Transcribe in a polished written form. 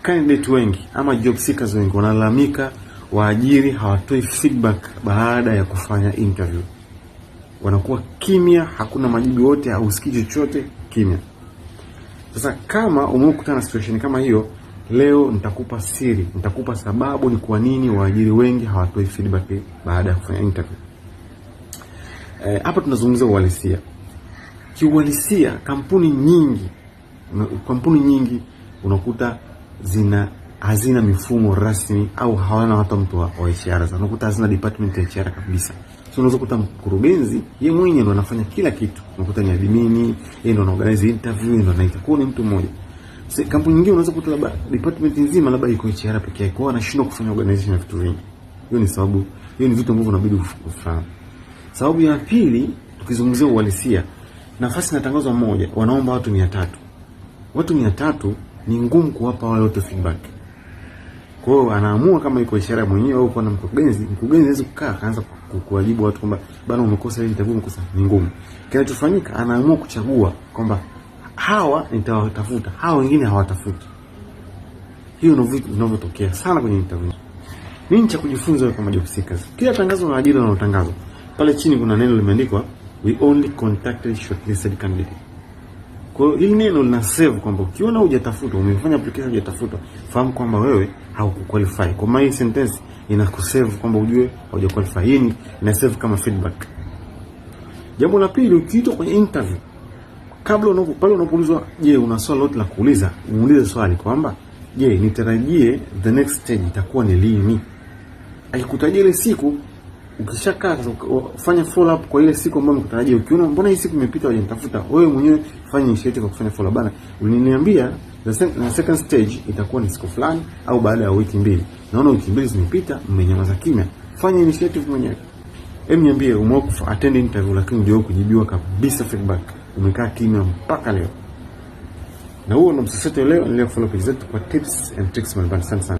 candidate wengi ama job seekers wengi wanalalamika waajiri hawatoi feedback baada ya kufanya interview. Wanakuwa kimya, hakuna majibu yote, hausikii chochote, kimya. Sasa kama umekutana na situation kama hiyo, leo nitakupa siri, nitakupa sababu ni kwa nini waajiri wengi hawatoi feedback baada ya kufanya interview. Hapa tunazungumza uhalisia. Kiuhalisia, kampuni nyingi unakuta hazina mifumo rasmi au hawana hata mtu wa HR. Unakuta hazina department ya HR kabisa. So unaweza kukuta mkurugenzi yeye mwenyewe ndo anafanya kila kitu. Unakuta ni admin, yeye ndo anaorganize interview, ndo anaita kwa ni mtu mmoja. Sasa kampuni nyingine unaweza kukuta labda department nzima labda iko HR pekee yake, kwa anashindwa kufanya organization ya vitu vingi. Hiyo ni sababu, hiyo ni vitu ambavyo unabidi ufahamu. Sababu ya pili, tukizungumzia uhalisia, nafasi inatangazwa moja, wanaomba watu 300. Watu 300 ni ngumu kuwapa wale wote feedback. Kwa hiyo anaamua kama iko ishara mwenyewe au kwa na mkurugenzi anaweza kukaa akaanza kuwajibu watu kwamba bana umekosa hili, itakuwa umekosa, ni ngumu. Kinachofanyika, anaamua kuchagua kwamba hawa nitawatafuta, hawa wengine hawatafuti. Hiyo ndio vitu vinavyotokea sana kwenye interview. Nini cha kujifunza kama job seekers? Kila tangazo la ajira linalotangazwa, pale chini kuna neno limeandikwa we only contacted shortlisted candidate. Kwa hiyo hili neno lina save kwamba ukiona hujatafuta, umefanya application hujatafuta, fahamu kwamba wewe haukuqualify. Kwa maana hii sentence inakusave kwamba ujue haujaqualify. Hii ina save kama feedback. Jambo la pili, ukiitwa kwenye interview, kabla pale unapoulizwa, je, una swali lolote la kuuliza, muulize swali kwamba je, nitarajie the next stage itakuwa ni lini? Akikutajia ile siku, ukishakaa fanya follow up kwa ile siku ambayo umekutarajia. Ukiona mbona hii siku imepita hujanitafuta, wewe mwenyewe fanya initiative kwa kufanya follow up. Bana, uliniambia the second stage itakuwa ni siku fulani au baada ya wiki 2. Naona wiki 2 zimepita, mmenyamaza kimya. Fanya initiative mwenyewe. Niambie umeoku attend interview lakini ndio kujibiwa kabisa feedback. Umekaa kimya mpaka leo. Na huo ndo msisite leo follow page zetu kwa tips and tricks mbalimbali sana.